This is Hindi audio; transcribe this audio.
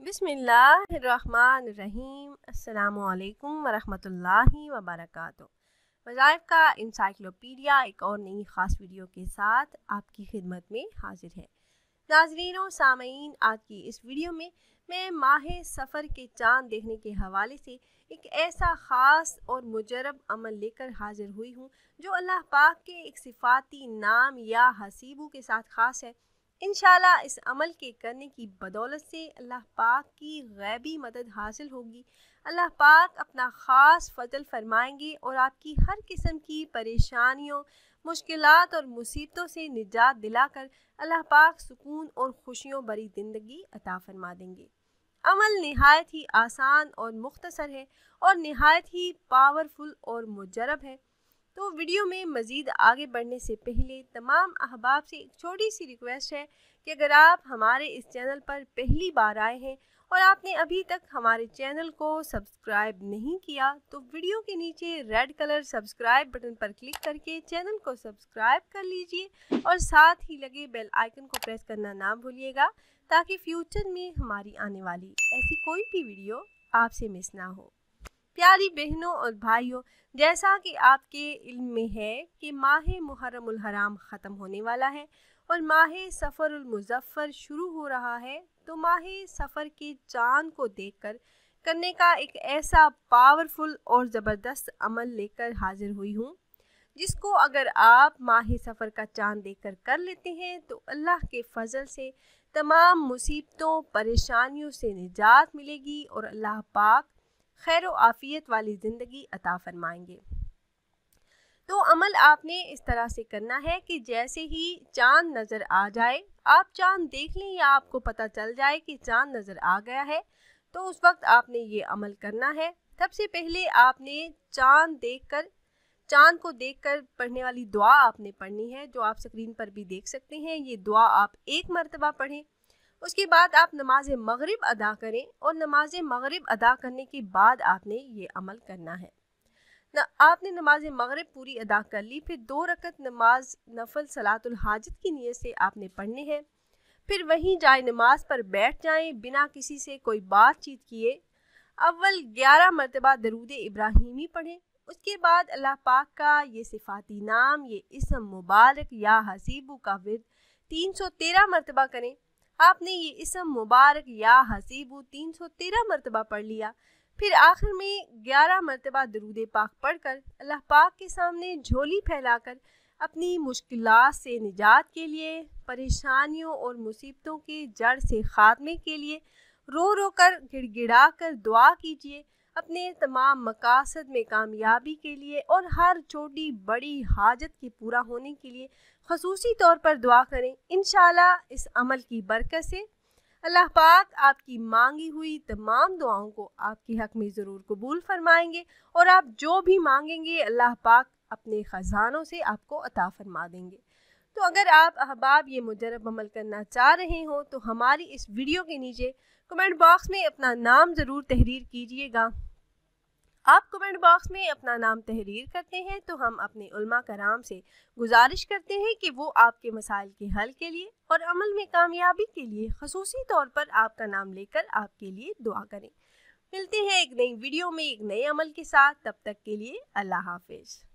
बिस्मिल्लाहिर्रहमानिर्रहीम। अस्सलामुअलैकुम वरहमतुल्लाहि वबरकातुहू। वज़ाइफ का इंसाइक्लोपीडिया एक और नई ख़ास वीडियो के साथ आपकी खिदमत में हाजिर है। नाज़रीन और सामईन, आज की इस वीडियो में मैं माह सफ़र के चाँद देखने के हवाले से एक ऐसा ख़ास और मुजरब अमल लेकर हाजिर हुई हूँ जो अल्लाह पाक के एक सिफ़ाती नाम या हसीबू के साथ ख़ास है। इंशाल्लाह इस अमल के करने की बदौलत से अल्लाह पाक की गैबी मदद हासिल होगी। अल्लाह पाक अपना ख़ास फ़ज़ल फरमाएंगे और आपकी हर किस्म की परेशानियों, मुश्किलात और मुसीबतों से निजात दिलाकर अल्लाह पाक सुकून और खुशियों भरी ज़िंदगी अता फरमा देंगे। अमल नहायत ही आसान और मुख्तसर है और नहायत ही पावरफुल और मुजरब है। तो वीडियो में मज़ीद आगे बढ़ने से पहले तमाम अहबाब से एक छोटी सी रिक्वेस्ट है कि अगर आप हमारे इस चैनल पर पहली बार आए हैं और आपने अभी तक हमारे चैनल को सब्सक्राइब नहीं किया तो वीडियो के नीचे रेड कलर सब्सक्राइब बटन पर क्लिक करके चैनल को सब्सक्राइब कर लीजिए और साथ ही लगे बेल आइकन को प्रेस करना ना भूलिएगा ताकि फ्यूचर में हमारी आने वाली ऐसी कोई भी वीडियो आपसे मिस ना हो। प्यारी बहनों और भाइयों, जैसा कि आपके इल्म में है कि माह मुहर्रमुल हराम ख़त्म होने वाला है और माह सफ़रुल मुज़फ़्फ़र शुरू हो रहा है, तो माह सफ़र के चाँद को देखकर करने का एक ऐसा पावरफुल और ज़बरदस्त अमल लेकर हाजिर हुई हूँ जिसको अगर आप माह सफ़र का चाँद देखकर कर लेते हैं तो अल्लाह के फ़ज़ल से तमाम मुसीबतों परेशानियों से निजात मिलेगी और अल्लाह पाक खैर और आफियत वाली ज़िंदगी अता फरमाएंगे। तो अमल आपने इस तरह से करना है कि जैसे ही चाँद नज़र आ जाए, आप चाँद देख लें या आपको पता चल जाए कि चाँद नज़र आ गया है, तो उस वक्त आपने ये अमल करना है। सबसे पहले आपने चाँद को देखकर पढ़ने वाली दुआ आपने पढ़नी है, जो आप स्क्रीन पर भी देख सकते हैं। ये दुआ आप एक मरतबा पढ़ें। उसके बाद आप नमाज मगरिब अदा करें और नमाज मगरिब अदा करने के बाद आपने ये अमल करना है। आपने नमाज मगरिब पूरी अदा कर ली, फिर 2 रकत नमाज नफल सलातुल हाजत की नीयत से आपने पढ़ने हैं। फिर वहीं जाए नमाज पर बैठ जाएं बिना किसी से कोई बातचीत किए। अव्वल 11 मरतबा दरूद इब्राहिमी पढ़ें। उसके बाद अल्लाह पाक का ये सिफाती नाम, ये इस्म मुबारक या हसीबू का विर्द 313 मरतबा करें। आपने ये इस्म मुबारक या हसीबू 313 मरतबा पढ़ लिया। फिर आखिर में 11 मरतबा दरूद पाक पढ़कर अल्लाह पाक के सामने झोली फैलाकर अपनी मुश्किलात से निजात के लिए, परेशानियों और मुसीबतों के जड़ से ख़ात्मे के लिए रो रो कर गिड़गिड़ा कर दुआ कीजिए। अपने तमाम मकासद में कामयाबी के लिए और हर छोटी बड़ी हाजत के पूरा होने के लिए ख़ुसूसी तौर पर दुआ करें। इंशाल्लाह इस अमल की बरकत से अल्लाह पाक आपकी मांगी हुई तमाम दुआओं को आपके हक़ में ज़रूर कबूल फरमाएंगे और आप जो भी मांगेंगे अल्लाह पाक अपने ख़जानों से आपको अता फरमा देंगे। तो अगर आप अहबाब ये मुजरब अमल करना चाह रहे हो तो हमारी इस वीडियो के नीचे कमेंट बॉक्स में अपना नाम ज़रूर तहरीर कीजिएगा। आप कमेंट बॉक्स में अपना नाम तहरीर करते हैं तो हम अपने उलमा कराम से गुजारिश करते हैं कि वो आपके मसाइल के हल के लिए और अमल में कामयाबी के लिए ख़ुसूसी तौर पर आपका नाम लेकर आपके लिए दुआ करें। मिलते हैं एक नई वीडियो में एक नए अमल के साथ। तब तक के लिए अल्लाह हाफिज़।